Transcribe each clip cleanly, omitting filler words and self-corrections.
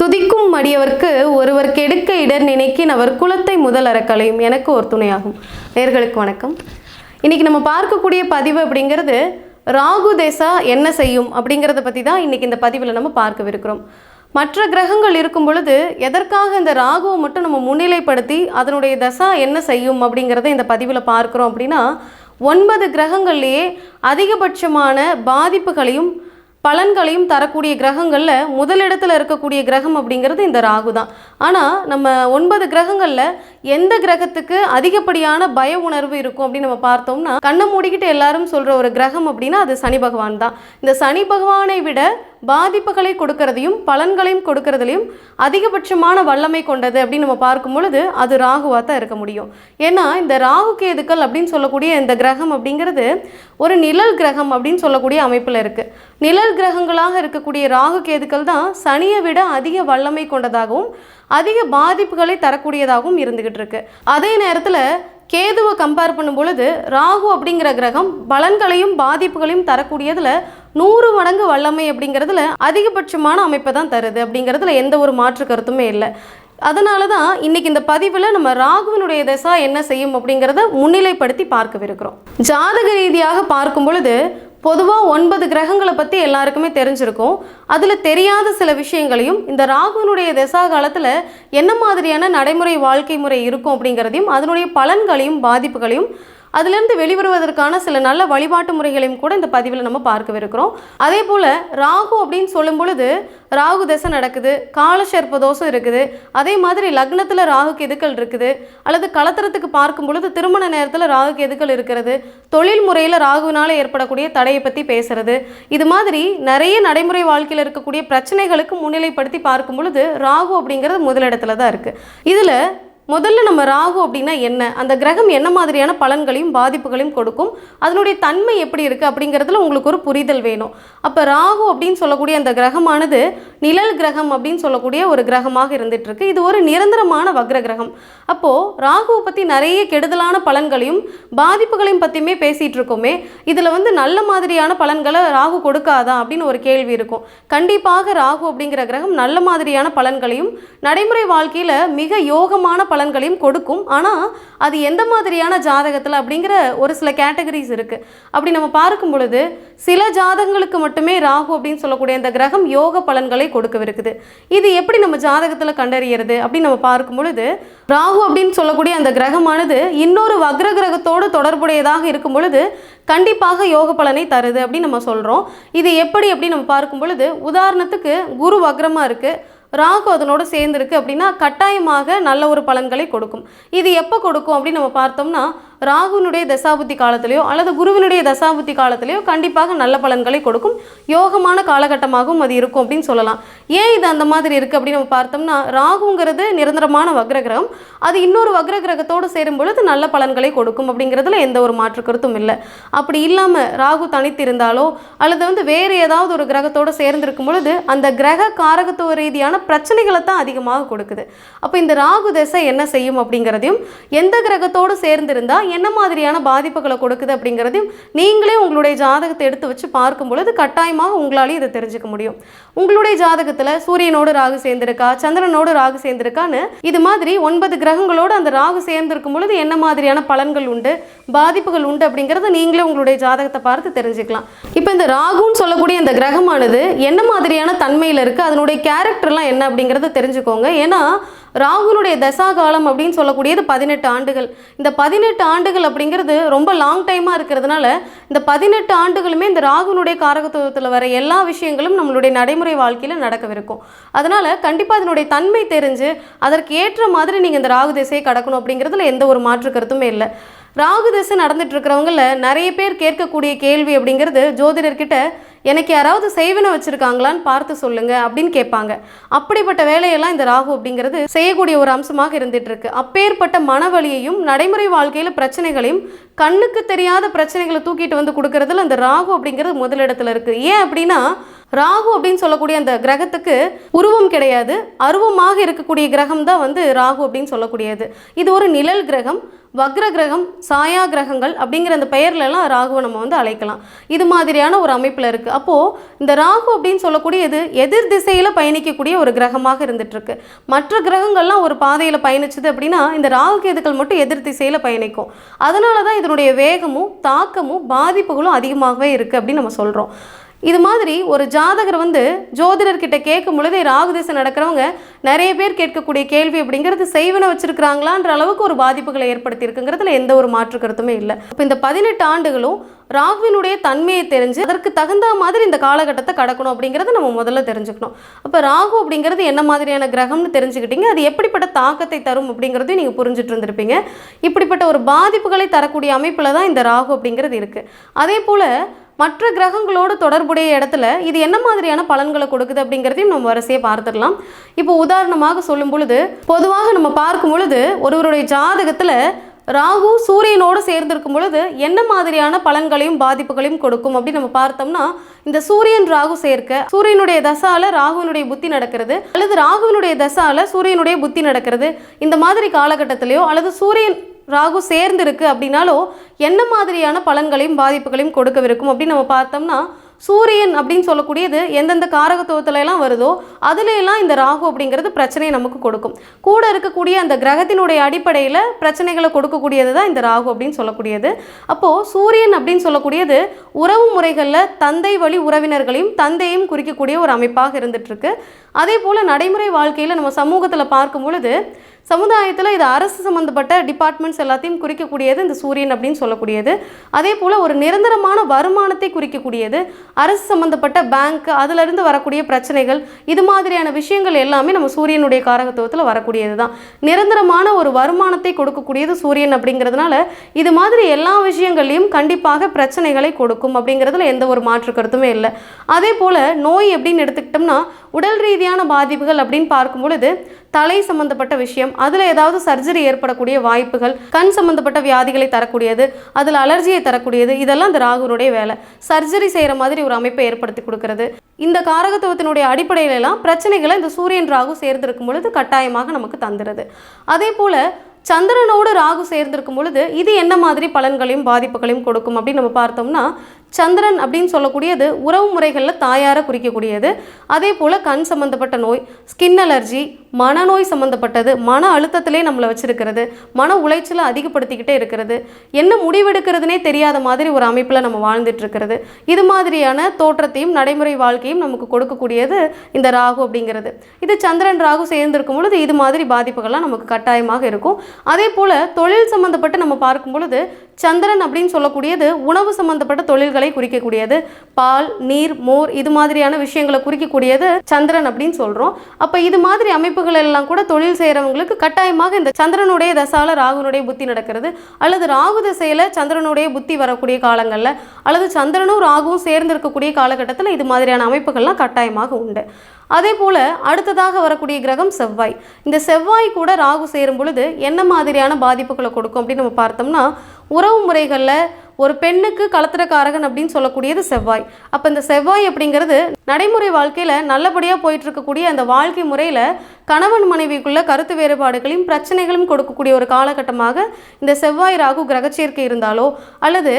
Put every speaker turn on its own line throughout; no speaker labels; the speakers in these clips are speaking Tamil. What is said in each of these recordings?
துதிக்கும் மடியவர்க்கு ஒருவர் கெடுக்க இடர் நினைக்கின் அவர் குலத்தை முதல் அறக்கலையும் எனக்கு ஒரு துணையாகும். நேயர்களுக்கு வணக்கம். இன்றைக்கி நம்ம பார்க்கக்கூடிய பதிவு அப்படிங்கிறது ராகு தேசா என்ன செய்யும் அப்படிங்கிறத பற்றி தான் இன்றைக்கி இந்த பதிவில் நம்ம பார்க்கவிருக்கிறோம். மற்ற கிரகங்கள் இருக்கும் பொழுது எதற்காக இந்த ராகுவை மட்டும் நம்ம முன்னிலைப்படுத்தி அதனுடைய தசா என்ன செய்யும் அப்படிங்கிறத இந்த பதிவில் பார்க்குறோம் அப்படின்னா, 9 கிரகங்கள்லேயே அதிகபட்சமான பாதிப்புகளையும் பலன்களையும் தரக்கூடிய கிரகங்களில் முதலிடத்தில் இருக்கக்கூடிய கிரகம் அப்படிங்கிறது இந்த ராகு தான். ஆனால் நம்ம 9 கிரகங்களில் எந்த கிரகத்துக்கு அதிகப்படியான பய உணர்வு இருக்கும் அப்படின்னு நம்ம பார்த்தோம்னா, கண்ணை மூடிக்கிட்டு எல்லாரும் சொல்கிற ஒரு கிரகம் அப்படின்னா அது சனி பகவான் தான். இந்த சனி பகவானை விட பாதிப்புகளை கொடுக்கறதையும் பலன்களையும் கொடுக்கறதுலையும் அதிகபட்சமான வல்லமை கொண்டது அப்படின்னு நம்ம பார்க்கும் பொழுது அது ராகுவாக தான் இருக்க முடியும். ஏன்னா இந்த ராகு கேதுக்கள் அப்படின்னு சொல்லக்கூடிய இந்த கிரகம் அப்படிங்கிறது ஒரு நிழல் கிரகம் அப்படின்னு சொல்லக்கூடிய அமைப்பில் இருக்குது. நிழல் கிரகங்களாக இருக்கக்கூடிய ராகு கேதுக்கள் தான் சனியை விட அதிக வல்லமை கொண்டதாகவும் அதிக பாதிப்புகளை தரக்கூடியதாகவும் இருந்துகிட்டு இருக்கு. அதே நேரத்தில் கேதுவை கம்பேர் பண்ணும் பொழுது ராகு அப்படிங்கிற கிரகம் பலன்களையும் பாதிப்புகளையும் தரக்கூடியதில் 100 மடங்கு வல்லமை அப்படிங்கிறதுல அதிகபட்சமான அமைப்பை தான் தருது அப்படிங்கிறதுல எந்த ஒரு மாற்று கருத்துமே இல்லை. அதனால தான் இன்றைக்கி இந்த பதிவில் நம்ம ராகுவினுடைய தசா என்ன செய்யும் அப்படிங்கிறத முன்னிலைப்படுத்தி பார்க்கவிருக்கிறோம். ஜாதக ரீதியாக பார்க்கும் பொழுது பொதுவாக 9 கிரகங்களை பற்றி எல்லாருக்குமே தெரிஞ்சிருக்கும். அதில் தெரியாத சில விஷயங்களையும் இந்த ராகுனுடைய தசா காலத்தில் என்ன மாதிரியான நடைமுறை வாழ்க்கை முறை இருக்கும் அப்படிங்கிறதையும் அதனுடைய பலன்களையும் பாதிப்புகளையும் அதிலிருந்து வெளிவருவதற்கான சில நல்ல வழிபாட்டு முறைகளையும் கூட இந்த பதிவில் நம்ம பார்க்கவிருக்கிறோம். அதே போல் ராகு அப்படின்னு சொல்லும் பொழுது ராகு தசை நடக்குது, காலசர்ப்ப தோஷம் இருக்குது, அதே மாதிரி லக்னத்தில் ராகு கேதுக்கள் இருக்குது, அல்லது கலத்திரத்துக்கு பார்க்கும் பொழுது திருமண நேரத்தில் ராகு கேதுக்கள் இருக்கிறது, தொழில் முறையில் ராகுவினால் ஏற்படக்கூடிய தடையை பற்றி பேசுறது, இது மாதிரி நிறைய நடைமுறை வாழ்க்கையில் இருக்கக்கூடிய பிரச்சனைகளுக்கு முன்னிலைப்படுத்தி பார்க்கும் பொழுது ராகு அப்படிங்கிறது முதலிடத்துல தான் இருக்குது. இதில் முதல்ல நம்ம ராகு அப்படின்னா என்ன, அந்த கிரகம் என்ன மாதிரியான பலன்களையும் பாதிப்புகளையும் கொடுக்கும், அதனுடைய தன்மை எப்படி இருக்குது அப்படிங்கிறதுல உங்களுக்கு ஒரு புரிதல் வேணும். அப்போ ராகு அப்படின்னு சொல்லக்கூடிய அந்த கிரகமானது நிழல் கிரகம் அப்படின்னு சொல்லக்கூடிய ஒரு கிரகமாக இருந்துகிட்ருக்கு. இது ஒரு நிரந்தரமான வக்ர கிரகம். அப்போது ராகுவை பற்றி நிறைய கெடுதலான பலன்களையும் பாதிப்புகளையும் பற்றியுமே பேசிகிட்டு இருக்கோமே, இதில் நல்ல மாதிரியான பலன்களை ராகு கொடுக்காதா அப்படின்னு ஒரு கேள்வி இருக்கும். கண்டிப்பாக ராகு அப்படிங்கிற கிரகம் நல்ல மாதிரியான பலன்களையும் நடைமுறை வாழ்க்கையில் மிக யோகமான பலன்களையும் கொடுக்கும். ஆனால் அது எந்த மாதிரியான ஜாதகத்தில் அப்படிங்கிற ஒரு சில கேட்டகரிஸ் இருக்குது. அப்படி நம்ம பார்க்கும் பொழுது சில ஜாதகங்களுக்கு மட்டுமே ராகு அப்படின்னு சொல்லக்கூடிய இந்த கிரகம் யோக பலன்களை கொடுக்கவிருக்குது. இது எப்படி நம்ம ஜாதகத்தில் கண்டறியறது அப்படின்னு நம்ம பார்க்கும் பொழுது, ராகு அப்படின்னு சொல்லக்கூடிய அந்த கிரகமானது இன்னொரு வக்ர கிரகத்தோடு தொடர்புடையதாக இருக்கும் பொழுது கண்டிப்பாக யோக பலனை தருது அப்படின்னு நம்ம சொல்கிறோம். இது எப்படி அப்படின்னு நம்ம பார்க்கும் பொழுது, உதாரணத்துக்கு குரு வக்ரமாக இருக்குது, ராகு அதனோடு சேர்ந்துருக்கு அப்படின்னா கட்டாயமாக நல்ல ஒரு பலன்களை கொடுக்கும். இது எப்போ கொடுக்கும் அப்படின்னு நம்ம பார்த்தோம்னா, ராகுனுடைய தசாபுத்தி காலத்திலையோ அல்லது குருவினுடைய தசாபுத்தி காலத்திலையோ கண்டிப்பாக நல்ல பலன்களை கொடுக்கும். யோகமான காலகட்டமாகவும் அது இருக்கும் அப்படின்னு சொல்லலாம். ஏன் இது அந்த மாதிரி இருக்குது அப்படின்னு நம்ம பார்த்தோம்னா, ராகுங்கிறது நிரந்தரமான வக்ர கிரகம், அது இன்னொரு வக்ர கிரகத்தோடு சேரும் பொழுது நல்ல பலன்களை கொடுக்கும் அப்படிங்கிறதுல எந்த ஒரு மாற்று கருத்தும் இல்லை. அப்படி இல்லாமல் ராகு தனித்திருந்தாலோ அல்லது வேறு ஏதாவது ஒரு கிரகத்தோடு சேர்ந்திருக்கும் பொழுது அந்த கிரக காரகத்துவ ரீதியான பிரச்சனைகளை தான் அதிகமாக கொடுக்குது. அப்போ இந்த ராகு தசை என்ன செய்யும் அப்படிங்கிறதையும் எந்த கிரகத்தோடு சேர்ந்திருந்தால் என்ன மாதிரியான பாதிப்புகளை கொடுக்குது அப்படிங்கிறதையும் நீங்களே உங்களுடைய ஜாதகத்தை எடுத்து வச்சு பார்க்கும் பொழுது கட்டாயமாக உங்களாலேயும் இதை தெரிஞ்சுக்க முடியும். உங்களுடைய ஜாதகத்தில் சூரியனோடு ராகு சேர்ந்திருக்கா, சந்திரனோடு ராகு சேர்ந்திருக்கான்னு இது மாதிரி 9 கிரகங்களோடு அந்த ராகு சேர்ந்திருக்கும் பொழுது என்ன மாதிரியான பலன்கள் உண்டு, பாதிப்புகள் உண்டு அப்படிங்கிறத நீங்களே உங்களுடைய ஜாதகத்தை பார்த்து தெரிஞ்சுக்கலாம். இப்போ இந்த ராகுன்னு சொல்லக்கூடிய இந்த கிரகமானது என்ன மாதிரியான தன்மையில் இருக்குது, அதனுடைய கேரக்டர்லாம் என்ன அப்படிங்கிறத தெரிஞ்சுக்கோங்க. ஏன்னா ராகுனுடைய தசா காலம் அப்படின்னு சொல்லக்கூடியது 18 ஆண்டுகள். இந்த 18 ஆண்டுகள் அப்படிங்கிறது ரொம்ப லாங் டைமாக இருக்கிறதுனால இந்த 18 ஆண்டுகளுமே இந்த ராகுனுடைய காரகத்துவத்தில் வர எல்லா விஷயங்களும் நம்மளுடைய நடைமுறை வாழ்க்கையில் நடக்கவிருக்கும். அதனால் கண்டிப்பாக அதனுடைய தன்மை தெரிஞ்சு அதற்கு ஏற்ற மாதிரி நீங்கள் இந்த ராகு திசையை கடக்கணும் அப்படிங்கிறதுல எந்த ஒரு மாற்று கருத்துமே இல்லை. ராகு திசை நடந்துட்டு இருக்கிறவங்கள நிறைய பேர் கேட்கக்கூடிய கேள்வி அப்படிங்கிறது, ஜோதிடர்கிட்ட எனக்கு யாராவது செய்வனை வச்சுருக்காங்களான்னு பார்த்து சொல்லுங்க அப்படின்னு கேட்பாங்க. அப்படிப்பட்ட வேலையெல்லாம் இந்த ராகு அப்படிங்கிறது செய்யக்கூடிய ஒரு அம்சமாக இருந்துட்டு இருக்கு. அப்பேற்பட்ட மனவலியையும் நடைமுறை வாழ்க்கையில் பிரச்சனைகளையும் கண்ணுக்கு தெரியாத பிரச்சனைகளை தூக்கிட்டு கொடுக்கறதுல அந்த ராகு அப்படிங்கிறது முதலிடத்துல இருக்கு. ஏன் அப்படின்னா, ராகு அப்படின்னு சொல்லக்கூடிய அந்த கிரகத்துக்கு உருவம் கிடையாது, அருவமாக இருக்கக்கூடிய கிரகம் தான் ராகு அப்படின்னு சொல்லக்கூடியது. இது ஒரு நிழல் கிரகம். வக்ர கிரகம், சாயா கிரகங்கள் அப்படிங்கிற அந்த பெயர்லலாம் ராகுவை நம்ம வந்து அழைக்கலாம். இது மாதிரியான ஒரு அமைப்பில் இருக்குது. அப்போது இந்த ராகு அப்படின்னு சொல்லக்கூடியது எதிர் திசையில் பயணிக்கக்கூடிய ஒரு கிரகமாக இருந்துகிட்ருக்கு. மற்ற கிரகங்கள்லாம் ஒரு பாதையில் பயணிச்சுது அப்படின்னா இந்த ராகு கேதுக்கள் மட்டும் எதிர் திசையில் பயணிக்கும். அதனால தான் இதனுடைய வேகமும் தாக்கமும் பாதிப்புகளும் அதிகமாகவே இருக்குது அப்படின்னு நம்ம சொல்கிறோம். இது மாதிரி ஒரு ஜாதகர் வந்து ஜோதிடர்கிட்ட கேட்கும் பொழுதே ராகு திசை நடக்கிறவங்க நிறைய பேர் கேட்கக்கூடிய கேள்வி அப்படிங்கிறது செய்வன வச்சுருக்கிறாங்களான்ற அளவுக்கு ஒரு பாதிப்புகளை ஏற்படுத்தியிருக்குங்கிறதுல எந்த ஒரு மாற்று கருத்துமே இல்லை. இப்போ இந்த 18 ஆண்டுகளும் ராகுவினுடைய தன்மையை தெரிஞ்சு அதற்கு தகுந்த மாதிரி இந்த காலகட்டத்தை கடக்கணும் அப்படிங்கிறத நம்ம முதல்ல தெரிஞ்சுக்கணும். அப்போ ராகு அப்படிங்கிறது என்ன மாதிரியான கிரகம்னு தெரிஞ்சுக்கிட்டீங்க, அது எப்படிப்பட்ட தாக்கத்தை தரும் அப்படிங்கிறதையும் நீங்கள் புரிஞ்சுட்டு இருந்திருப்பீங்க. இப்படிப்பட்ட ஒரு பாதிப்புகளை தரக்கூடிய அமைப்பில் தான் இந்த ராகு அப்படிங்கிறது இருக்குது. அதே போல் மற்ற கிரகங்களோடு தொடர்புடைய இடத்துல இது என்ன மாதிரியான பலன்களை கொடுக்குது அப்படிங்கிறதையும் நம்ம வரிசையை பார்த்துடலாம். இப்போ உதாரணமாக சொல்லும் பொழுது, பொதுவாக நம்ம பார்க்கும் பொழுது ஒருவருடைய ஜாதகத்தில் ராகு சூரியனோடு சேர்ந்திருக்கும் பொழுது என்ன மாதிரியான பலன்களையும் பாதிப்புகளையும் கொடுக்கும் அப்படின்னு நம்ம பார்த்தோம்னா, இந்த சூரியன் ராகு சேர்க்க சூரியனுடைய தசால ராகுவினுடைய புத்தி நடக்கிறது, அல்லது ராகுவினுடைய தசால சூரியனுடைய புத்தி நடக்கிறது, இந்த மாதிரி காலகட்டத்திலேயோ அல்லது சூரியன் ராகு சேர்ந்து இருக்கு அப்படின்னாலோ என்ன மாதிரியான பலன்களையும் பாதிப்புகளையும் கொடுக்கவிருக்கும் அப்படின்னு நம்ம பார்த்தோம்னா, சூரியன் அப்படின்னு சொல்லக்கூடியது எந்தெந்த காரகத்துவத்துல எல்லாம் வருதோ அதுலையெல்லாம் இந்த ராகு அப்படிங்கிறது பிரச்சனையை நமக்கு கொடுக்கும். கூட இருக்கக்கூடிய அந்த கிரகத்தினுடைய அடிப்படையில் பிரச்சனைகளை கொடுக்கக்கூடியது தான் இந்த ராகு அப்படின்னு சொல்லக்கூடியது. அப்போது சூரியன் அப்படின்னு சொல்லக்கூடியது உறவு முறைகளில் தந்தை வழி உறவினர்களையும் தந்தையும் குறிக்கக்கூடிய ஒரு அமைப்பாக இருந்துகிட்ருக்கு. அதே போல் நடைமுறை வாழ்க்கையில் நம்ம சமூகத்தில் பார்க்கும் பொழுது சமுதாயத்தில் இது அரசு சம்மந்தப்பட்ட டிபார்ட்மெண்ட்ஸ் எல்லாத்தையும் குறிக்கக்கூடியது இந்த சூரியன் அப்படின்னு சொல்லக்கூடியது. அதே போல் ஒரு நிரந்தரமான வருமானத்தை குறிக்கக்கூடியது அரசு சம்மந்தப்பட்ட பேங்க், அதிலிருந்து வரக்கூடிய பிரச்சனைகள், இது மாதிரியான விஷயங்கள் எல்லாமே நம்ம சூரியனுடைய காரகத்துவத்தில் வரக்கூடியது தான். நிரந்தரமான ஒரு வருமானத்தை கொடுக்கக்கூடியது சூரியன் அப்படிங்கிறதுனால இது மாதிரி எல்லா விஷயங்கள்லையும் கண்டிப்பாக பிரச்சனைகளை கொடுக்கும் அப்படிங்கிறதுல எந்த ஒரு மாற்று கருத்துமே இல்லை. அதே போல் நோய் அப்படின்னு எடுத்துக்கிட்டோம்னா உடல் ரீதியான பாதிப்புகள் அப்படின்னு பார்க்கும் பொழுது தலை சம்பந்தப்பட்ட விஷயம், அதில் ஏதாவது சர்ஜரி ஏற்படக்கூடிய வாய்ப்புகள், கண் சம்பந்தப்பட்ட வியாதிகளை தரக்கூடியது, அதில் அலர்ஜியை தரக்கூடியது, இதெல்லாம் இந்த ராகுனுடைய வேலை. சர்ஜரி செய்கிற மாதிரி ஒரு அமைப்பை ஏற்படுத்தி கொடுக்கறது. இந்த காரகத்துவத்தினுடைய அடிப்படையிலெல்லாம் பிரச்சனைகளை இந்த சூரியன் ராகு சேர்ந்திருக்கும் பொழுது கட்டாயமாக நமக்கு தந்துடுது. அதே போல் சந்திரனோடு ராகு சேர்ந்திருக்கும் பொழுது இது என்ன மாதிரி பலன்களையும் பாதிப்புகளையும் கொடுக்கும் அப்படின்னு நம்ம பார்த்தோம்னா, சந்திரன் அப்படின்னு சொல்லக்கூடியது உறவு முறைகளில் தாயாரை குறிக்கக்கூடியது. அதே போல் கண் சம்மந்தப்பட்ட நோய், ஸ்கின் அலர்ஜி, மனநோய் சம்மந்தப்பட்டது, மன அழுத்தத்திலே நம்மளை வச்சுருக்கிறது, மன உளைச்சலை அதிகப்படுத்திக்கிட்டே இருக்கிறது, என்ன முடிவெடுக்கிறதுனே தெரியாத மாதிரி ஒரு அமைப்பில் நம்ம வாழ்ந்துட்டு இருக்கிறது, இது மாதிரியான தோற்றத்தையும் நடைமுறை வாழ்க்கையும் நமக்கு கொடுக்கக்கூடியது இந்த ராகு அப்படிங்கிறது. இது சந்திரன் ராகு சேர்ந்திருக்கும் பொழுது இது மாதிரி பாதிப்புகள்லாம் நமக்கு கட்டாயமாக இருக்கும். அதே போல் தொழில் சம்மந்தப்பட்டு நம்ம பார்க்கும் பொழுது சந்திரன் அப்படின்னு சொல்லக்கூடியது உணவு சம்மந்தப்பட்ட தொழில்களை குறிக்கக்கூடியது. பால், நீர், மோர், இது மாதிரியான விஷயங்களை குறிக்கக்கூடியது சந்திரன் அப்படின்னு சொல்கிறோம். அப்போ இது மாதிரி அமைப்புகள் எல்லாம் கூட தொழில் செய்கிறவங்களுக்கு கட்டாயமாக இந்த சந்திரனுடைய தசால ராகுனுடைய புத்தி நடக்கிறது, அல்லது ராகு தசையில் சந்திரனுடைய புத்தி வரக்கூடிய காலங்களில், அல்லது சந்திரனும் ராகுவும் சேர்ந்து இருக்கக்கூடிய காலகட்டத்தில் இது மாதிரியான அமைப்புகள்லாம் கட்டாயமாக உண்டு. அதே போல் அடுத்ததாக வரக்கூடிய கிரகம் செவ்வாய். இந்த செவ்வாய் கூட ராகு சேரும் பொழுது என்ன மாதிரியான பாதிப்புகளை கொடுக்கும் அப்படின்னு நம்ம பார்த்தோம்னா, உறவு முறைகளில் ஒரு பெண்ணுக்கு கலத்திரக்காரகன் அப்படின்னு சொல்லக்கூடியது செவ்வாய். அப்போ இந்த செவ்வாய் அப்படிங்கிறது நடைமுறை வாழ்க்கையில் நல்லபடியாக போயிட்டு இருக்கக்கூடிய அந்த வாழ்க்கை முறையில் கணவன் மனைவிக்குள்ள கருத்து வேறுபாடுகளையும் பிரச்சனைகளும் கொடுக்கக்கூடிய ஒரு காலகட்டமாக இந்த செவ்வாய் ராகு கிரகச்சேர்க்கை இருந்தாலோ, அல்லது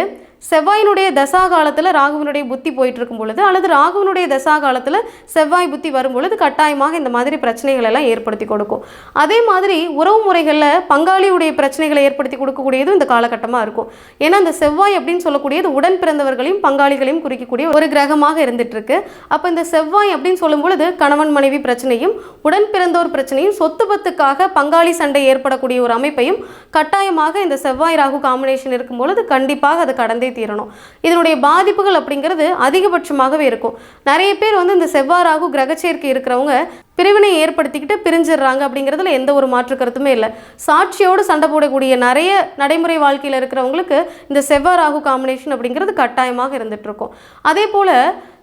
செவ்வாயினுடைய தசா காலத்தில் ராகுவினுடைய புத்தி போயிட்டு இருக்கும் பொழுது, அல்லது ராகுவினுடைய தசா காலத்தில் செவ்வாய் புத்தி வரும் பொழுது கட்டாயமாக இந்த மாதிரி பிரச்சனைகள் எல்லாம் ஏற்படுத்தி கொடுக்கும். அதே மாதிரி உறவு முறைகளில் பங்காளியுடைய பிரச்சனைகளை ஏற்படுத்தி கொடுக்கக்கூடியதும் இந்த காலகட்டமாக இருக்கும். ஏன்னா இந்த செவ்வாய் அப்படின்னு சொல்லக்கூடியது உடன் பிறந்தவர்களையும் பங்காளிகளையும் குறிக்கக்கூடிய ஒரு கிரகமாக இருந்துட்டு இருக்கு. அப்போ இந்த செவ்வாய் அப்படின்னு சொல்லும் பொழுது கணவன் மனைவி பிரச்சனையும், உடன் பிறந்தோர் பிரச்சனையும், சொத்து பத்துக்காக பங்காளி சண்டை ஏற்படக்கூடிய ஒரு அமைப்பையும் கட்டாயமாக இந்த செவ்வாய் ராகு காம்பினேஷன் இருக்கும் பொழுது கண்டிப்பாக அது கடந்தே தீரணும். இதனுடைய பாதிப்புகள் அப்படிங்கிறது அதிகபட்சமாகவே இருக்கும். நிறைய பேர் வந்து இந்த செவ்வாய் ராகு கிரகச்சேர்க்கை இருக்கிறவங்க பிரிவினை ஏற்படுத்திக்கிட்டு பிரிஞ்சிடுறாங்க அப்படிங்கிறதுல எந்த ஒரு மாற்று கருத்துமே இல்லை. சாட்சியோடு சண்டை போடக்கூடிய நிறைய நடைமுறை வாழ்க்கையில் இருக்கிறவங்களுக்கு இந்த செவ்வாய் ராகு காம்பினேஷன் அப்படிங்கிறது கட்டாயமாக இருந்துட்டு இருக்கும். அதே போல்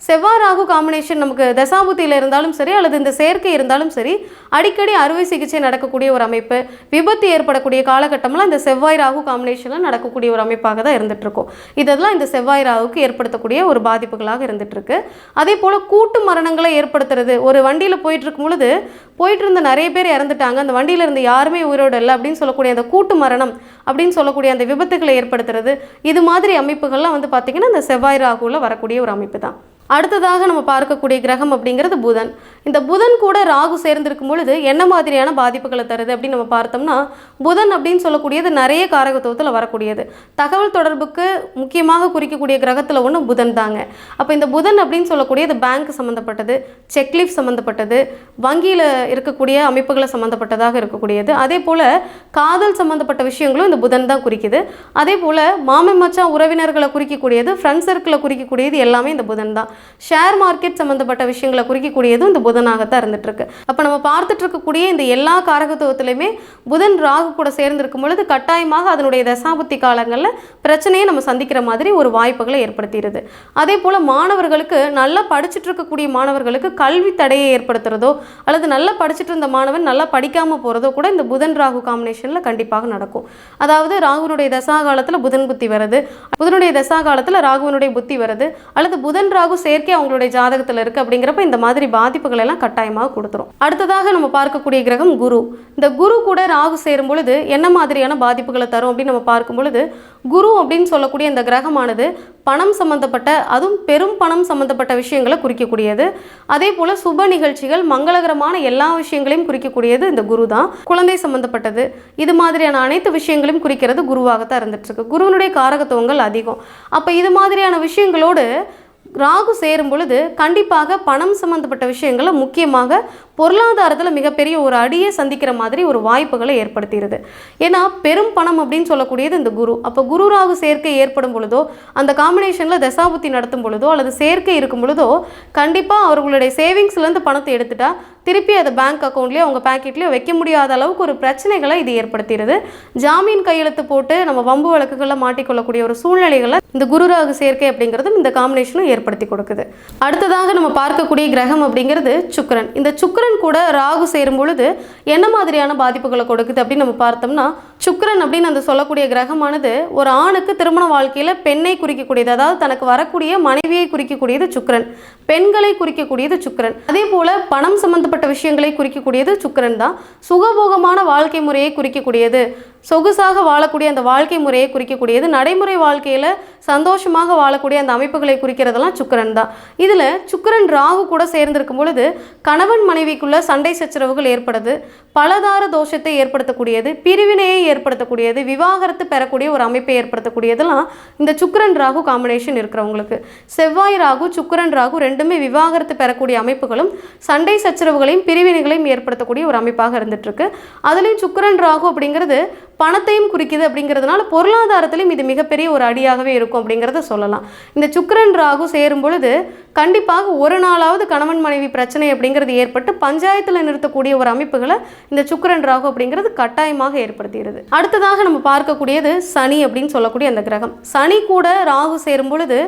செவ்வாய் ராகு காம்பினேஷன் நமக்கு தசாபுத்தியில் இருந்தாலும் சரி அல்லது இந்த சேர்க்கை இருந்தாலும் சரி அடிக்கடி அறுவை சிகிச்சை நடக்கக்கூடிய ஒரு அமைப்பு, விபத்து ஏற்படக்கூடிய காலகட்டம்லாம் இந்த செவ்வாய் ராகு காம்பினேஷனில் நடக்கக்கூடிய ஒரு அமைப்பாக தான் இருந்துகிட்ருக்கும். இதெல்லாம் இந்த செவ்வாய் ராகுக்கு ஏற்படுத்தக்கூடிய ஒரு பாதிப்புகளாக இருந்துகிட்ருக்கு. அதே போல் கூட்டு மரணங்களை ஏற்படுத்துறது, ஒரு வண்டியில் போயிட்டுருக்கும் பொழுது போயிட்டு இருந்த நிறைய பேர் இறந்துட்டாங்க, அந்த வண்டியில் இருந்து யாருமே உயிரோடு இல்லை அப்படின்னு சொல்லக்கூடிய அந்த கூட்டு மரணம் அப்படின்னு சொல்லக்கூடிய அந்த விபத்துக்களை ஏற்படுத்துறது, இது மாதிரி அமைப்புகள்லாம் வந்து பார்த்திங்கன்னா இந்த செவ்வாய் ராகுவில் வரக்கூடிய ஒரு அமைப்பு தான். அடுத்ததாக நம்ம பார்க்கக்கூடிய கிரகம் அப்படிங்கிறது புதன். இந்த புதன் கூட ராகு சேர்ந்திருக்கும் பொழுது என்ன மாதிரியான பாதிப்புகளை தருது அப்படின்னு நம்ம பார்த்தோம்னா, புதன் அப்படின்னு சொல்லக்கூடியது நிறைய காரகத்துவத்தில் வரக்கூடியது. தகவல் தொடர்புக்கு முக்கியமாக குறிக்கக்கூடிய கிரகத்தில் ஒன்று புதன் தாங்க. அப்போ இந்த புதன் அப்படின்னு சொல்லக்கூடியது பேங்க் சம்மந்தப்பட்டது, செக்லீஃப் சம்மந்தப்பட்டது, வங்கியில் இருக்கக்கூடிய அமைப்புகளை சம்மந்தப்பட்டதாக இருக்கக்கூடியது. அதே போல் காதல் சம்மந்தப்பட்ட விஷயங்களும் இந்த புதன் தான் குறிக்குது. அதே போல் மாமன் மச்சான் உறவினர்களை குறிக்கக்கூடியது, ஃப்ரெண்ட் சர்க்கிளை குறிக்கக்கூடியது எல்லாமே இந்த புதன் தான். ஷேர் மார்க்கெட் சம்மந்தப்பட்ட விஷயங்களை குறிக்கக்கூடியதும் இந்த புதனாகத்தான் இருந்துகிட்ருக்கு. அப்போ நம்ம பார்த்துட்டு இருக்கக்கூடிய இந்த எல்லா காரகத்துவத்திலையுமே புதன் ராகு கூட சேர்ந்திருக்கும் பொழுது கட்டாயமாக அதனுடைய தசாபுத்தி காலங்களில் பிரச்சனையை நம்ம சந்திக்கிற மாதிரி ஒரு வாய்ப்புகளை ஏற்படுத்திடுது. அதே போல் மாணவர்களுக்கு நல்லா படிச்சுட்டு இருக்கக்கூடிய மாணவர்களுக்கு கல்வி தடையை ஏற்படுத்துறதோ அல்லது நல்லா படிச்சுட்டு இருந்த மாணவன் நல்லா படிக்காமல் போகிறதோ கூட இந்த புதன் ராகு காம்பினேஷனில் கண்டிப்பாக நடக்கும். அதாவது ராகுனுடைய தசா காலத்தில் புதன் புத்தி வருது, புதனுடைய தசா காலத்தில் ராகுவனுடைய புத்தி வருது, அல்லது புதன் ராகு சேர்க்கை அவங்களுடைய ஜாதகத்தில் இருக்குது அப்படிங்கிறப்ப இந்த மாதிரி பாதிப்புகள் எல்லாம் கட்டாயமாக கொடுத்துரும். அடுத்ததாக நம்ம பார்க்கக்கூடிய கிரகம் குரு. இந்த குரு கூட ராகு சேரும் பொழுது என்ன மாதிரியான பாதிப்புகளை தரும் அப்படின்னு நம்ம பார்க்கும் பொழுது, குரு அப்படின்னு சொல்லக்கூடிய இந்த கிரகமானது பணம் சம்பந்தப்பட்ட, அதுவும் பெரும் பணம் சம்பந்தப்பட்ட விஷயங்களை குறிக்கக்கூடியது. அதே போல் சுப நிகழ்ச்சிகள், மங்களகரமான எல்லா விஷயங்களையும் குறிக்கக்கூடியது இந்த குரு தான். குழந்தை சம்பந்தப்பட்டது, இது மாதிரியான அனைத்து விஷயங்களையும் குறிக்கிறது குருவாகத்தான் இருந்துட்டு இருக்கு. குருவினுடைய காரகத்துவங்கள் அதிகம். அப்போ இது மாதிரியான விஷயங்களோடு ராகு சேரும் பொழுது கண்டிப்பாக பணம் சம்பந்தப்பட்ட விஷயங்களை, முக்கியமாக பொருளாதாரத்தில் மிகப்பெரிய ஒரு அடியை சந்திக்கிற மாதிரி ஒரு வாய்ப்புகளை ஏற்படுத்திடுது. ஏன்னா பெரும் பணம் அப்படின்னு சொல்லக்கூடியது இந்த குரு. அப்போ குரு ராகு சேர்க்கை ஏற்படும் பொழுதோ, அந்த காம்பினேஷனில் தசாபுத்தி நடத்தும் பொழுதோ அல்லது சேர்க்கை இருக்கும் பொழுதோ கண்டிப்பாக அவர்களுடைய சேவிங்ஸ்லேருந்து பணத்தை எடுத்துட்டா திருப்பி அதை பேங்க் அக்கௌண்ட்லேயோ அவங்க பேக்கெட்லேயோ வைக்க முடியாத அளவுக்கு ஒரு பிரச்சனைகளை இது ஏற்படுத்திடுது. ஜாமீன் கையெழுத்து போட்டு நம்ம வம்பு வழக்குகளில் மாட்டிக்கொள்ளக்கூடிய ஒரு சூழ்நிலைகளை இந்த குரு ராகு சேர்க்கை அப்படிங்கிறதும் இந்த காம்பினேஷனும் ஏற்படுத்தி கொடுக்குது. அடுத்ததாக நம்ம பார்க்கக்கூடிய கிரகம் அப்படிங்கிறது சுக்கிரன். இந்த சுக்கிரன் கூட ராகு சேரும் பொழுது என்ன மாதிரியான பாதிப்புகளை கொடுக்குது அப்படின்னு நம்ம பார்த்தோம்னா, சுக்கிரன் அப்படின்னு அந்த சொல்லக்கூடிய கிரகமானது ஒரு ஆணுக்கு திருமண வாழ்க்கையில் பெண்ணை குறிக்கக்கூடியது, அதாவது தனக்கு வரக்கூடிய மனைவியை குறிக்கக்கூடியது சுக்கிரன், பெண்களை குறிக்கக்கூடியது சுக்கிரன். அதே போல பணம் சம்பந்தப்பட்ட விஷயங்களை குறிக்கக்கூடியது சுக்கிரன் தான். சுகபோகமான வாழ்க்கை முறையை குறிக்கக்கூடியது, சொகுசாக வாழக்கூடிய அந்த வாழ்க்கை முறையை குறிக்கக்கூடியது, நடைமுறை வாழ்க்கையில் சந்தோஷமாக வாழக்கூடிய அந்த அமைப்புகளை குறிக்கிறதெல்லாம் சுக்கிரன் தான். இதில் சுக்கிரன் ராகு கூட சேர்ந்திருக்கும் பொழுது கணவன் மனைவிக்குள்ள சண்டை சச்சரவுகள் ஏற்படுது, பலதார தோஷத்தை ஏற்படுத்தக்கூடியது, பிரிவினையை ஏற்படுத்தக்கூடியது, விவாகரத்து பெறக்கூடிய ஒரு அமைப்பை ஏற்படுத்தக்கூடியதெல்லாம் இந்த சுக்கிரன் ராகு காம்பினேஷன் இருக்கிறவங்களுக்கு. செவ்வாய் ராகு, சுக்கிரன் ராகு ரெண்டுமே விவாகரத்து பெறக்கூடிய அமைப்புகளும் சண்டை சச்சரவுகளையும் பிரிவினைகளையும் ஏற்படுத்தக்கூடிய ஒரு அமைப்பாக இருந்துட்டு இருக்கு. அதுலேயும் சுக்கிரன் ராகு அப்படிங்கிறது பணத்தையும் குறிக்குது அப்படிங்கிறதுனால பொருளாதாரத்திலையும் இது மிகப்பெரிய ஒரு அடியாகவே இருக்கும் அப்படிங்கிறத சொல்லலாம். இந்த சுக்கிரன் ராகு சேரும் பொழுது கண்டிப்பாக ஒரு நாளாவது கணவன் மனைவி பிரச்சனை அப்படிங்கிறது ஏற்பட்டு பஞ்சாயத்தில் நிறுத்தக்கூடிய ஒரு அமைப்புகளை இந்த சுக்கிரன் ராகு அப்படிங்கிறது கட்டாயமாக ஏற்படுத்திடுது. அடுத்ததாக நம்ம பார்க்கக்கூடியது சனி அப்படின்னு சொல்லக்கூடிய அந்த கிரகம். சனி கூட ராகு சேரும் பொழுது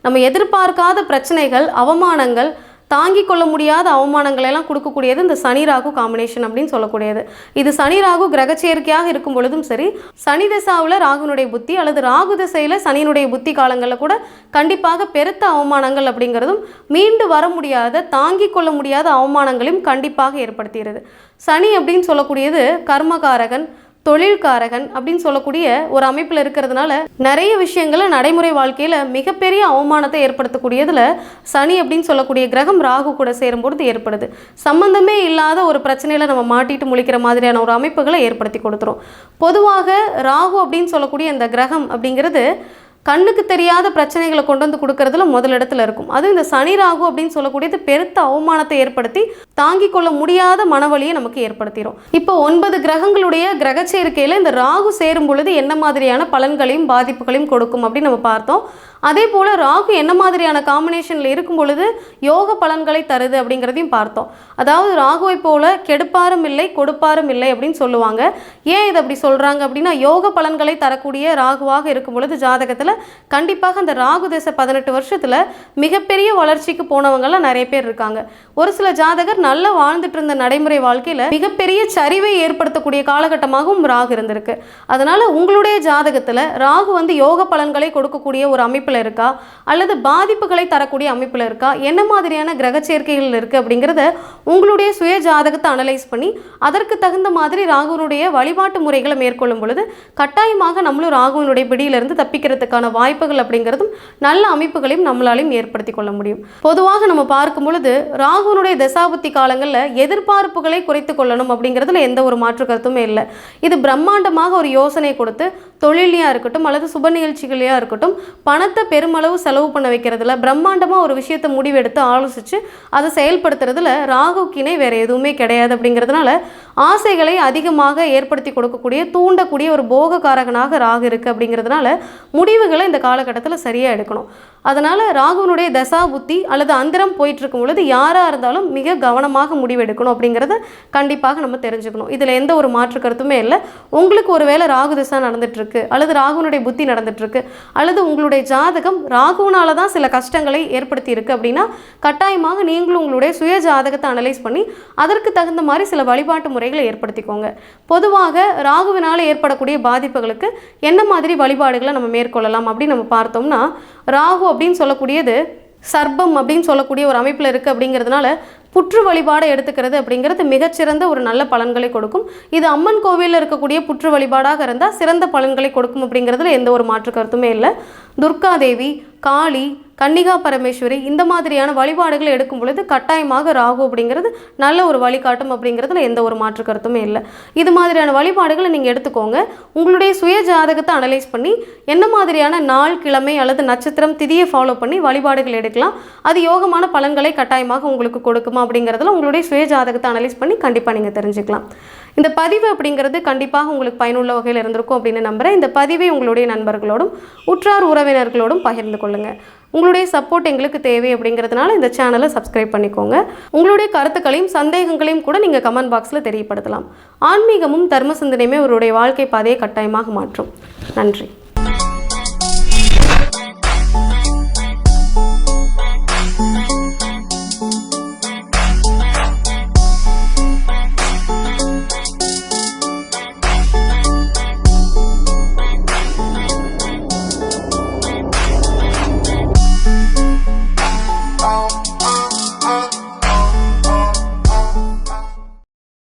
நம்ம எதிர்பார்க்காத பிரச்சனைகள், அவமானங்கள், தாங்கிக் கொள்ள முடியாத அவமானங்கள் எல்லாம் கொடுக்கக்கூடியது இந்த சனி ராகு காம்பினேஷன் அப்படின்னு சொல்லக்கூடியது. இது சனி ராகு கிரகச்சேர்க்கையாக இருக்கும் பொழுதும் சரி, சனி தசாவில் ராகுனுடைய புத்தி அல்லது ராகு தசையில் சனியினுடைய புத்தி காலங்களில் கூட கண்டிப்பாக பெருத்த அவமானங்கள் அப்படிங்கிறதும் மீண்டு வர முடியாத, தாங்கிக் கொள்ள முடியாத அவமானங்களையும் கண்டிப்பாக ஏற்படுத்துகிறது. சனி அப்படின்னு சொல்லக்கூடியது கர்மகாரகன், தொழில்காரகன் அப்படின்னு சொல்லக்கூடிய ஒரு அமைப்பில் இருக்கிறதுனால நிறைய விஷயங்களை நடைமுறை வாழ்க்கையில் மிகப்பெரிய அவமானத்தை ஏற்படுத்தக்கூடியதில் சனி அப்படின்னு சொல்லக்கூடிய கிரகம் ராகு கூட சேரும்பொழுது ஏற்படுது. சம்பந்தமே இல்லாத ஒரு பிரச்சனையில் நம்ம மாட்டிட்டு முழிக்கிற மாதிரியான ஒரு அமைப்புகளை ஏற்படுத்தி கொடுத்துரும். பொதுவாக ராகு அப்படின்னு சொல்லக்கூடிய இந்த கிரகம் அப்படிங்கிறது கண்ணுக்கு தெரியாத பிரச்சனைகளை கொண்டு வந்து கொடுக்கறதுல முதலிடத்துல இருக்கும். அதுவும் இந்த சனி ராகு அப்படின்னு சொல்லக்கூடியது பெருத்த அவமானத்தை ஏற்படுத்தி தாங்கிக் கொள்ள முடியாத மனவலியை நமக்கு ஏற்படுத்திடும். இப்போ 9 கிரகங்களுடைய கிரக சேர்க்கையில் இந்த ராகு சேரும் பொழுது என்ன மாதிரியான பலன்களையும் பாதிப்புகளையும் கொடுக்கும் அப்படின்னு நம்ம பார்த்தோம். அதே போல் ராகு என்ன மாதிரியான காம்பினேஷனில் இருக்கும் பொழுது யோக பலன்களை தருது அப்படிங்கிறதையும் பார்த்தோம். அதாவது ராகுவை போல கெடுப்பாரும் இல்லை கொடுப்பாரும் இல்லை அப்படின்னு சொல்லுவாங்க. ஏன் இதை அப்படி சொல்கிறாங்க அப்படின்னா, யோக பலன்களை தரக்கூடிய ராகுவாக இருக்கும் பொழுது ஜாதகத்தில் கண்டிப்பாக அந்த ராகு தசை 18 வருஷத்தில் மிகப்பெரிய வளர்ச்சிக்கு போனவங்கலாம் நிறைய பேர் இருக்காங்க. ஒரு சில ஜாதகர் நல்லா வாழ்ந்துட்டு இருந்த நடைமுறை வாழ்க்கையில் மிகப்பெரிய சரிவை ஏற்படுத்தக்கூடிய காலகட்டமாகவும் ராகு இருந்திருக்கு. அதனால் உங்களுடைய ஜாதகத்தில் ராகு வந்து யோக பலன்களை கொடுக்கக்கூடிய ஒரு அமைப்பில் இருக்கா அல்லது பாதிப்புகளை தரக்கூடிய அமைப்பில் இருக்கா, என்ன மாதிரியான கிரக சேர்க்கைகள் இருக்குது அப்படிங்கிறத உங்களுடைய சுய ஜாதகத்தை அனலைஸ் பண்ணி அதற்கு தகுந்த மாதிரி ராகுனுடைய வழிபாட்டு முறைகளை மேற்கொள்ளும் பொழுது கட்டாயமாக நம்மளும் ராகுனுடைய பிடியிலிருந்து தப்பிக்கிறதுக்கான வாய்ப்புகள் அப்படிங்கிறதும் நல்ல அமைப்புகளையும் நம்மளாலையும் ஏற்படுத்தி கொள்ள முடியும். பொதுவாக நம்ம பார்க்கும் பொழுது ராகுனுடைய தசாபுத்தி காலங்களில் எதிர்பார்ப்புகளை குறைத்து கொள்ளணும் அப்படிங்கிறதுல எந்த ஒரு மாற்று கருத்துமே இல்லை. இது பிரம்மாண்டமாக ஒரு யோசனை கொடுத்து தொழிலையாக இருக்கட்டும் அல்லது சுப நிகழ்ச்சிகளையாக இருக்கட்டும் பணத்தை பெருமளவு செலவு பண்ண வைக்கிறதுல, பிரம்மாண்டமாக ஒரு விஷயத்தை முடிவெடுத்து ஆலோசித்து அதை செயல்படுத்துறதுல ராகுக்கினை வேறு எதுவுமே கிடையாது. அப்படிங்கிறதுனால ஆசைகளை அதிகமாக ஏற்படுத்தி கொடுக்கக்கூடிய தூண்டக்கூடிய ஒரு போகக்காரகனாக ராகு இருக்குது. அப்படிங்கிறதுனால முடிவுகளை இந்த காலகட்டத்தில் சரியாக எடுக்கணும். அதனால் ராகுனுடைய தசா புத்தி அல்லது அந்தரம் போயிட்டு இருக்கும் பொழுது யாராக இருந்தாலும் மிக கவனமாக முடிவெடுக்கணும் அப்படிங்கிறத கண்டிப்பாக நம்ம தெரிஞ்சுக்கணும். இதில் எந்த ஒரு மாற்று கருத்துமே இல்லை. உங்களுக்கு ஒரு வேளை ராகு தசா நடந்துட்டுருக்கு அல்லது ராகுனுடைய புத்தி நடந்துட்டுருக்கு அல்லது உங்களுடைய ஜாதகம் ராகுனால தான் சில கஷ்டங்களை ஏற்படுத்தி இருக்குது அப்படின்னா கட்டாயமாக நீங்களும் உங்களுடைய சுய ஜாதகத்தை அனலைஸ் பண்ணி அதற்கு தகுந்த மாதிரி சில வழிபாட்டு முறைகளை ஏற்படுத்திக்கோங்க. பொதுவாக ராகுவினால் ஏற்படக்கூடிய பாதிப்புகளுக்கு என்ன மாதிரி வழிபாடுகளை நம்ம மேற்கொள்ளலாம் அப்படின்னு நம்ம பார்த்தோம்னா, ராகு அப்படின்னு சொல்லக்கூடியது சர்ப்பம் அப்படின்னு சொல்லக்கூடிய ஒரு அமைப்பில் இருக்குது. அப்படிங்கிறதுனால புற்று வழிபாடை எடுத்துக்கிறது அப்படிங்கிறது மிகச்சிறந்த ஒரு நல்ல பலன்களை கொடுக்கும். இது அம்மன் கோவிலில் இருக்கக்கூடிய புற்று வழிபாடாக இருந்தால் சிறந்த பலன்களை கொடுக்கும் அப்படிங்கிறதுல எந்த ஒரு மாற்று கருத்துமே இல்லை. துர்காதேவி, காளி, கன்னிகா பரமேஸ்வரி இந்த மாதிரியான வழிபாடுகளை எடுக்கும் பொழுது கட்டாயமாக ராகு அப்படிங்கிறது நல்ல ஒரு வழிகாட்டும் அப்படிங்கிறதுல எந்த ஒரு மாற்று கருத்துமே இல்லை. இது மாதிரியான வழிபாடுகளை நீங்கள் எடுத்துக்கோங்க. உங்களுடைய சுய ஜாதகத்தை அனலைஸ் பண்ணி என்ன மாதிரியான நாள், கிழமை அல்லது நட்சத்திரம், திதியை ஃபாலோ பண்ணி வழிபாடுகள் எடுக்கலாம். அது யோகமான பலன்களை கட்டாயமாக உங்களுக்கு கொடுக்குமா அப்படிங்கிறதுல உங்களுடைய சுய ஜாதகத்தை அனலைஸ் பண்ணி கண்டிப்பாக நீங்கள் தெரிஞ்சுக்கலாம். இந்த பதிவு அப்படிங்கிறது கண்டிப்பாக உங்களுக்கு பயனுள்ள வகையில் இருந்திருக்கும் அப்படின்னு நம்புகிறேன். இந்த பதிவை உங்களுடைய நண்பர்களோடும் உற்றார் உறவினர்களோடும் பகிர்ந்து கொள்ளுங்கள். உங்களுடைய சப்போர்ட் எங்களுக்கு தேவை அப்படிங்கிறதுனால இந்த சேனலை சப்ஸ்கிரைப் பண்ணிக்கோங்க. உங்களுடைய கருத்துக்களையும் சந்தேகங்களையும் கூட நீங்கள் கமெண்ட் பாக்ஸில் தெரியப்படுத்தலாம். ஆன்மீகமும் தர்ம சிந்தனையுமே அவருடைய வாழ்க்கை பாதையை கட்டாயமாக மாற்றும். நன்றி.